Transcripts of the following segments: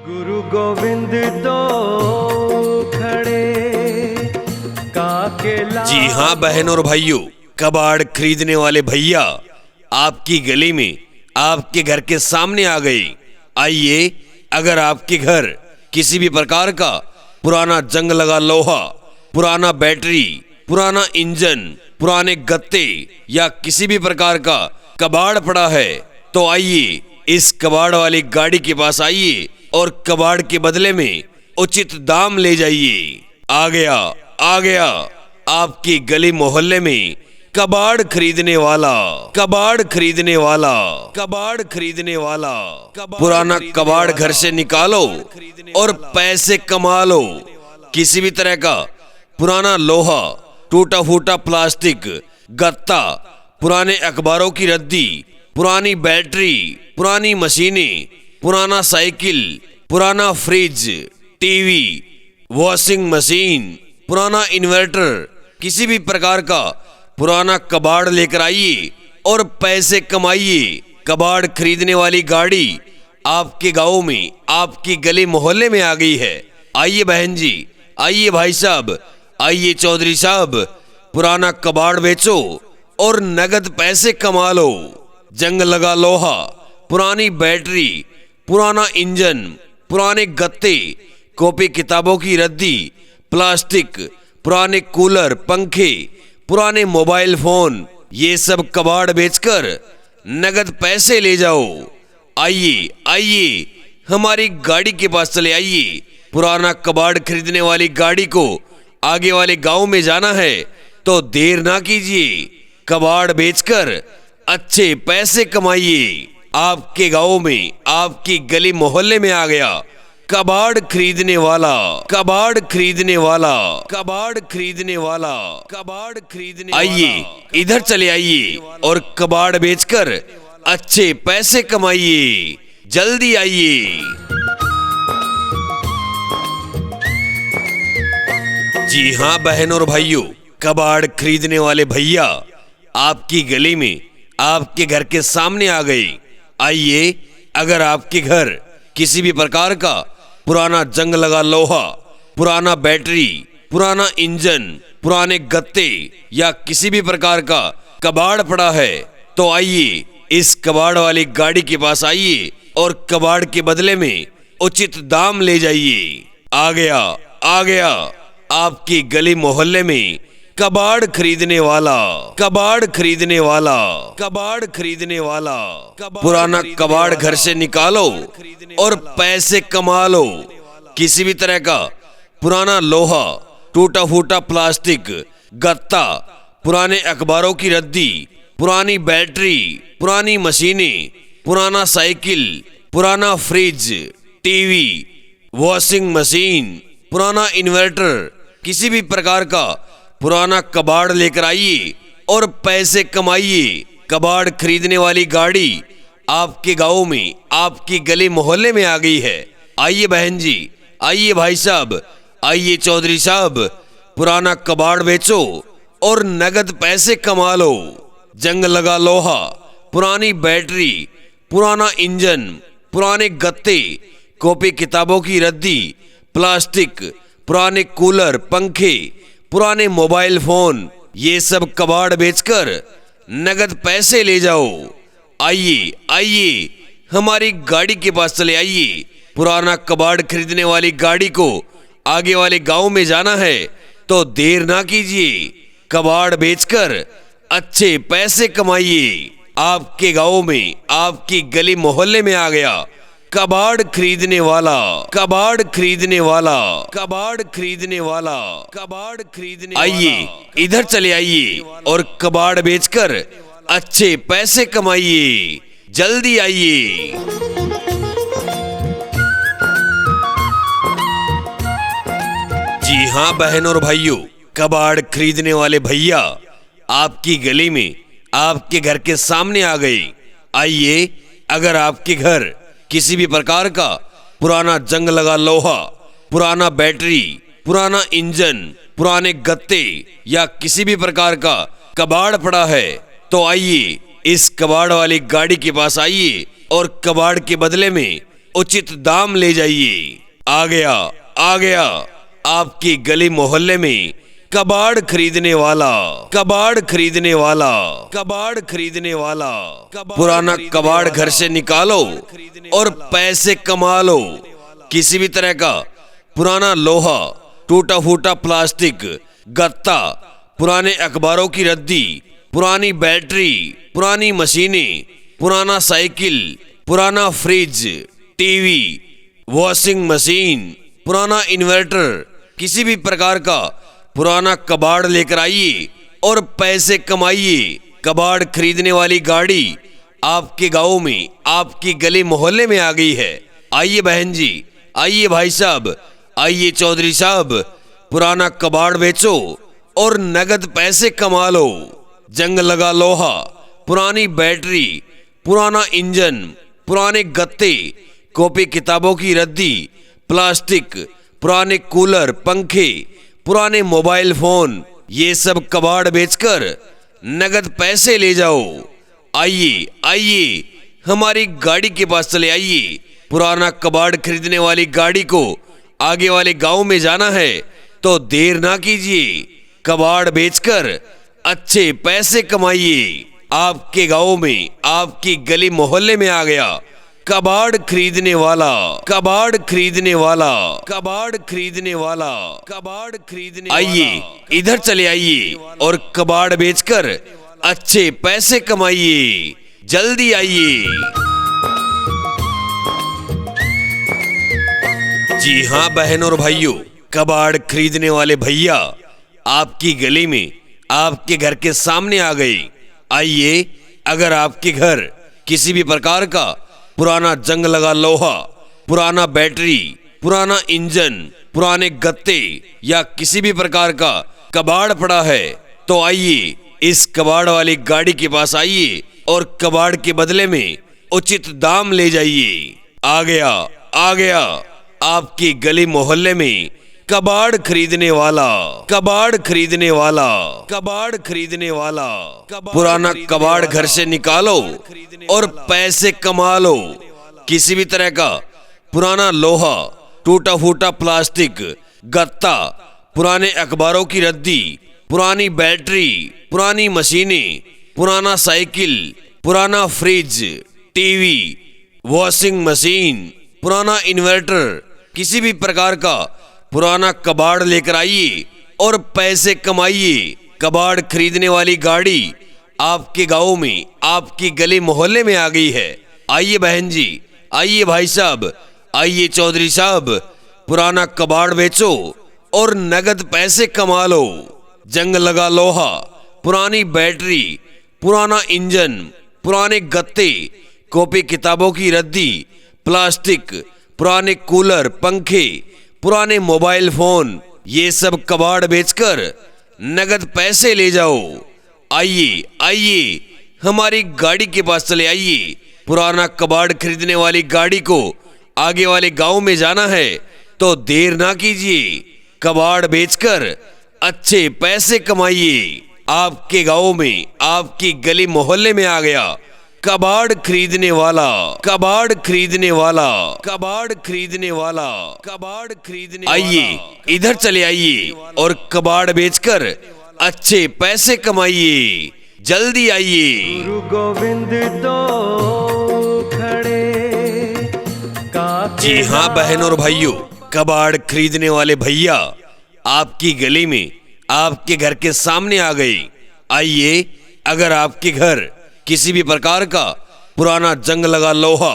गुरु गोविंद तो खड़े काके ला। जी हाँ बहन और भाइयों, कबाड़ खरीदने वाले भैया आपकी गली में आपके घर के सामने आ गए। आइए, अगर आपके घर किसी भी प्रकार का पुराना जंग लगा लोहा, पुराना बैटरी, पुराना इंजन, पुराने गत्ते या किसी भी प्रकार का कबाड़ पड़ा है तो आइए इस कबाड़ वाली गाड़ी के पास आइए और कबाड़ के बदले में उचित दाम ले जाइए। आ गया आपकी गली मोहल्ले में कबाड़ खरीदने वाला, कबाड़ खरीदने वाला, कबाड़ खरीदने वाला। पुराना कबाड़ घर से निकालो और पैसे कमा लो। किसी भी तरह का पुराना लोहा, टूटा फूटा प्लास्टिक, गत्ता, पुराने अखबारों की रद्दी, पुरानी बैटरी, पुरानी मशीनें, पुराना साइकिल, पुराना फ्रिज, टीवी, वॉशिंग मशीन, पुराना इन्वर्टर, किसी भी प्रकार का पुराना कबाड़ लेकर आइए और पैसे कमाइए। कबाड़ खरीदने वाली गाड़ी आपके गांव में, आपकी गली मोहल्ले में आ गई है। आइए बहन जी, आइए भाई साहब, आइए चौधरी साहब, पुराना कबाड़ बेचो और नगद पैसे कमा लो। जंग लगा लोहा, पुरानी बैटरी, पुराना इंजन, पुराने गत्ते, कॉपी किताबों की रद्दी, प्लास्टिक, पुराने कूलर, पंखे, पुराने मोबाइल फोन, ये सब कबाड़ बेचकर नगद पैसे ले जाओ। आइए हमारी गाड़ी के पास चले आइए। पुराना कबाड़ खरीदने वाली गाड़ी को आगे वाले गांव में जाना है तो देर ना कीजिए, कबाड़ बेचकर अच्छे पैसे कमाइए। आपके गांव में, आपकी गली मोहल्ले में आ गया कबाड़ खरीदने वाला, कबाड़ खरीदने वाला, कबाड़ खरीदने वाला, कबाड़ खरीदने। आइए इधर चले आइए और कबाड़ बेचकर अच्छे पैसे कमाइए। जल्दी आइए। जी हाँ बहन और भाइयों, कबाड़ खरीदने वाले भैया आपकी गली में, आपके घर के सामने आ गए। आइए, अगर आपके घर किसी भी प्रकार का पुराना जंग लगा लोहा, पुराना बैटरी, पुराना इंजन, पुराने गत्ते या किसी भी प्रकार का कबाड़ पड़ा है तो आइए इस कबाड़ वाली गाड़ी के पास आइए और कबाड़ के बदले में उचित दाम ले जाइए। आ गया आपकी गली मोहल्ले में कबाड़ खरीदने वाला, कबाड़ खरीदने वाला, कबाड़ खरीदने वाला। पुराना कबाड़ घर से निकालो और पैसे कमा लो। किसी भी तरह का पुराना लोहा, टूटा फूटा प्लास्टिक, गत्ता, पुराने अखबारों की रद्दी, पुरानी बैटरी, पुरानी मशीनें, पुराना साइकिल, पुराना फ्रिज, टीवी, वॉशिंग मशीन, पुराना इन्वर्टर, किसी भी प्रकार का पुराना कबाड़ लेकर आइए और पैसे कमाइए। कबाड़ खरीदने वाली गाड़ी आपके गांव में, आपकी गली मोहल्ले में आ गई है। आइए बहन जी, आइए भाई साहब, आइए चौधरी साहब, पुराना कबाड़ बेचो और नगद पैसे कमा लो। जंग लगा लोहा, पुरानी बैटरी, पुराना इंजन, पुराने गत्ते, कॉपी किताबों की रद्दी, प्लास्टिक, पुराने कूलर, पंखे, पुराने मोबाइल फोन, ये सब कबाड़ बेचकर नगद पैसे ले जाओ। आइए हमारी गाड़ी के पास चले आइए। पुराना कबाड़ खरीदने वाली गाड़ी को आगे वाले गांव में जाना है तो देर ना कीजिए, कबाड़ बेचकर अच्छे पैसे कमाइए। आपके गांव में, आपकी गली मोहल्ले में आ गया कबाड़ खरीदने वाला, कबाड़ खरीदने वाला, कबाड़ खरीदने वाला, कबाड़ खरीदने। आइए इधर चले आइए और कबाड़ बेचकर अच्छे पैसे कमाइए। जल्दी आइए। जी हाँ बहन और भाइयों, कबाड़ खरीदने वाले भैया आपकी गली में, आपके घर के सामने आ गए। आइए, अगर आपके घर किसी भी प्रकार का पुराना जंग लगा लोहा, पुराना बैटरी, पुराना इंजन, पुराने गत्ते या किसी भी प्रकार का कबाड़ पड़ा है तो आइए इस कबाड़ वाली गाड़ी के पास आइए और कबाड़ के बदले में उचित दाम ले जाइए। आ गया आपकी गली मोहल्ले में कबाड़ खरीदने वाला, कबाड़ खरीदने वाला, कबाड़ खरीदने वाला। पुराना कबाड़ घर से निकालो और पैसे कमा लो। किसी भी तरह का पुराना लोहा, टूटा फूटा प्लास्टिक, गत्ता, पुराने अखबारों की रद्दी, पुरानी बैटरी, पुरानी मशीनें, पुराना साइकिल, पुराना फ्रिज, टीवी, वॉशिंग मशीन, पुराना इन्वर्टर, किसी भी प्रकार का पुराना कबाड़ लेकर आइए और पैसे कमाइए। कबाड़ खरीदने वाली गाड़ी आपके गांव में, आपकी गली मोहल्ले में आ गई है। आइए बहन जी, आइए भाई साहब, आइए चौधरी साहब, पुराना कबाड़ बेचो और नगद पैसे कमा लो। जंग लगा लोहा, पुरानी बैटरी, पुराना इंजन, पुराने गत्ते, कॉपी किताबों की रद्दी, प्लास्टिक, पुराने कूलर, पंखे, पुराने मोबाइल फोन, ये सब कबाड़ बेचकर नगद पैसे ले जाओ। आइए आइए हमारी गाड़ी के पास चले आइए। पुराना कबाड़ खरीदने वाली गाड़ी को आगे वाले गांव में जाना है तो देर ना कीजिए, कबाड़ बेचकर अच्छे पैसे कमाइए। आपके गांव में, आपकी गली मोहल्ले में आ गया कबाड़ खरीदने वाला, कबाड़ खरीदने वाला, कबाड़ खरीदने वाला, कबाड़ खरीदने। आइए इधर चले आइए और कबाड़ बेचकर अच्छे पैसे कमाइए। जल्दी आइए। जी हाँ बहनों और भाइयों, कबाड़ खरीदने वाले भैया आपकी गली में, आपके घर के सामने आ गए। आइए, अगर आपके घर किसी भी प्रकार का पुराना जंग लगा लोहा, पुराना बैटरी, पुराना इंजन, पुराने गत्ते या किसी भी प्रकार का कबाड़ पड़ा है तो आइए इस कबाड़ वाली गाड़ी के पास आइए और कबाड़ के बदले में उचित दाम ले जाइए। आ गया आपकी गली मोहल्ले में कबाड़ खरीदने वाला, कबाड़ खरीदने वाला, कबाड़ खरीदने वाला। पुराना कबाड़ घर से निकालो और पैसे कमा लो। किसी भी तरह का पुराना लोहा, टूटा फूटा प्लास्टिक, गत्ता, पुराने अखबारों की रद्दी, पुरानी बैटरी, पुरानी मशीनें, पुराना साइकिल, पुराना फ्रिज, टीवी, वॉशिंग मशीन, पुराना इन्वर्टर, किसी भी प्रकार का पुराना कबाड़ लेकर आइए और पैसे कमाइए। कबाड़ खरीदने वाली गाड़ी आपके गांव में, आपकी गली मोहल्ले में आ गई है। आइए बहन जी, आइए भाई साहब, आइए चौधरी साहब, पुराना कबाड़ बेचो और नगद पैसे कमा लो। जंग लगा लोहा, पुरानी बैटरी, पुराना इंजन, पुराने गत्ते, कॉपी किताबों की रद्दी, प्लास्टिक, पुराने कूलर, पंखे, पुराने मोबाइल फोन, ये सब कबाड़ बेचकर नगद पैसे ले जाओ। आइए आइए हमारी गाड़ी के पास चले आइए। पुराना कबाड़ खरीदने वाली गाड़ी को आगे वाले गांव में जाना है तो देर ना कीजिए, कबाड़ बेचकर अच्छे पैसे कमाइए। आपके गांव में, आपकी गली मोहल्ले में आ गया कबाड़ खरीदने वाला, कबाड़ खरीदने वाला, कबाड़ खरीदने वाला, कबाड़ खरीदने। आइए इधर चले आइए और कबाड़ बेचकर अच्छे पैसे कमाइए। जल्दी आइए। गुरु गोविंद तो खड़े जी हाँ बहनों और भाइयों, कबाड़ खरीदने वाले भैया आपकी गली में, आपके घर के सामने आ गए। आइए, अगर आपके घर किसी भी प्रकार का पुराना जंग लगा लोहा,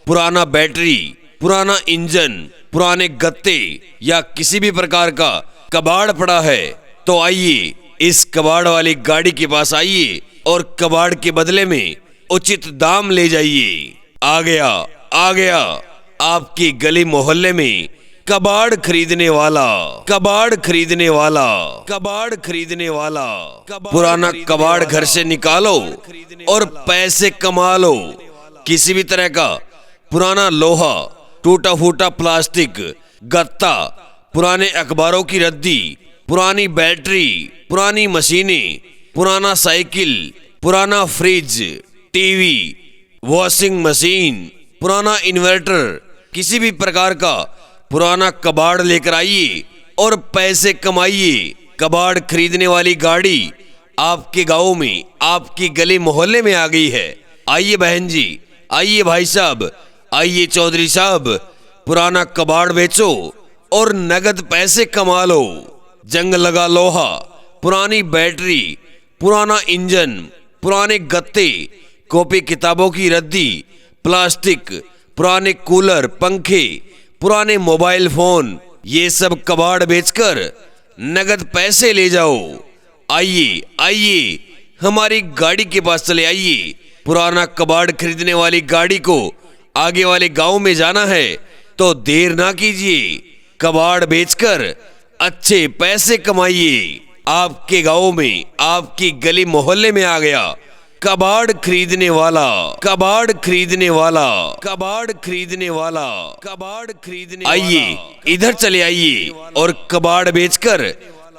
पुराना बैटरी, पुराना इंजन, पुराने गत्ते या किसी भी प्रकार का कबाड़ पड़ा है तो आइए इस कबाड़ वाली गाड़ी के पास आइए और कबाड़ के बदले में उचित दाम ले जाइए। आ गया आपकी गली मोहल्ले में कबाड़ खरीदने वाला, कबाड़ खरीदने वाला, कबाड़ खरीदने वाला। पुराना कबाड़ घर से निकालो और पैसे कमा लो। किसी भी तरह का पुराना लोहा, टूटा फूटा प्लास्टिक, गत्ता, पुराने अखबारों की रद्दी, पुरानी बैटरी, पुरानी मशीनें, पुराना साइकिल, पुराना फ्रिज, टीवी, वॉशिंग मशीन, पुराना इन्वर्टर, किसी भी प्रकार का पुराना कबाड़ लेकर आइए और पैसे कमाइए। कबाड़ खरीदने वाली गाड़ी आपके गांव में, आपकी गली मोहल्ले में आ गई है। आइए बहन जी, आइए भाई साहब, आइए चौधरी साहब, पुराना कबाड़ बेचो और नगद पैसे कमा लो। जंग लगा लोहा, पुरानी बैटरी, पुराना इंजन, पुराने गत्ते, कॉपी किताबों की रद्दी, प्लास्टिक, पुराने कूलर, पंखे, पुराने मोबाइल फोन, ये सब कबाड़ बेचकर नगद पैसे ले जाओ। आइए आइए, हमारी गाड़ी के पास चले आइए। पुराना कबाड़ खरीदने वाली गाड़ी को आगे वाले गांव में जाना है तो देर ना कीजिए, कबाड़ बेचकर अच्छे पैसे कमाइए। आपके गांव में, आपकी गली मोहल्ले में आ गया कबाड़ खरीदने वाला, कबाड़ खरीदने वाला, कबाड़ खरीदने वाला, कबाड़ खरीदने। आइए इधर चले आइए और कबाड़ बेचकर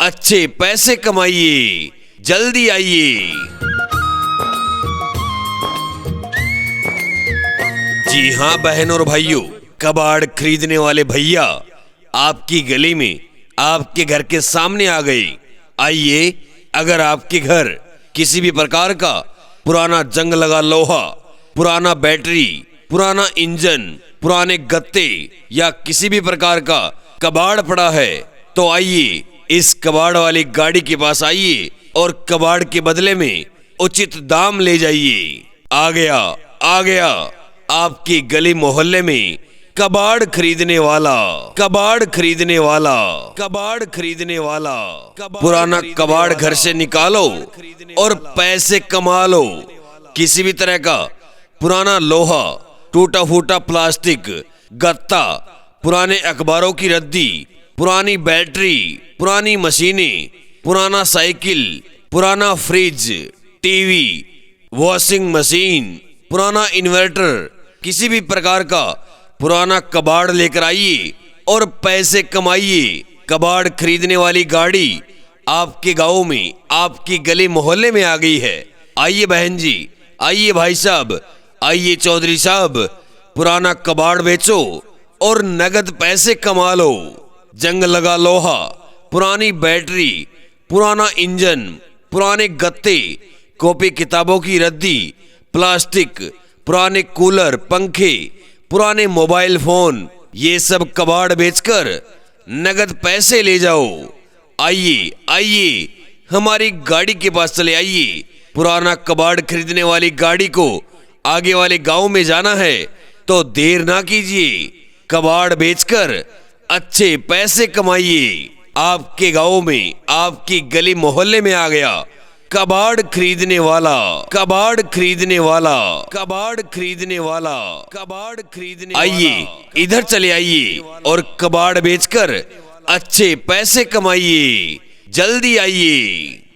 अच्छे पैसे कमाइए। जल्दी आइए। जी हाँ बहन और भाइयों, कबाड़ खरीदने वाले भैया आपकी गली में, आपके घर के सामने आ गए। आइए, अगर आपके घर किसी भी प्रकार का पुराना जंग लगा लोहा, पुराना बैटरी, पुराना इंजन, पुराने गत्ते या किसी भी प्रकार का कबाड़ पड़ा है तो आइए इस कबाड़ वाली गाड़ी के पास आइए और कबाड़ के बदले में उचित दाम ले जाइए। आ गया आपकी गली मोहल्ले में कबाड़ खरीदने वाला, कबाड़ खरीदने वाला, कबाड़ खरीदने वाला। पुराना कबाड़ घर से निकालो और पैसे कमा लो। किसी भी तरह का पुराना लोहा, टूटा फूटा प्लास्टिक, गत्ता, पुराने अखबारों की रद्दी, पुरानी बैटरी, पुरानी मशीनें, पुराना साइकिल, पुराना फ्रिज, टीवी, वॉशिंग मशीन, पुराना इन्वर्टर, किसी भी प्रकार का पुराना कबाड़ लेकर आइए और पैसे कमाइए। कबाड़ खरीदने वाली गाड़ी आपके गांव में, आपकी गली मोहल्ले में आ गई है। आइए बहन जी, आइए भाई साहब, आइए चौधरी साहब, पुराना कबाड़ बेचो और नगद पैसे कमा लो। जंग लगा लोहा, पुरानी बैटरी, पुराना इंजन, पुराने गत्ते, कॉपी किताबों की रद्दी, प्लास्टिक, पुराने कूलर, पंखे, पुराने मोबाइल फोन, ये सब कबाड़ बेचकर नगद पैसे ले जाओ। आइए आइए, हमारी गाड़ी के पास चले आइए। पुराना कबाड़ खरीदने वाली गाड़ी को आगे वाले गांव में जाना है तो देर ना कीजिए, कबाड़ बेचकर अच्छे पैसे कमाइए। आपके गांव में, आपकी गली मोहल्ले में आ गया कबाड़ खरीदने वाला, कबाड़ खरीदने वाला, कबाड़ खरीदने वाला, कबाड़ खरीदने। आइए इधर चले आइए और कबाड़ बेचकर अच्छे पैसे कमाइए। जल्दी आइए।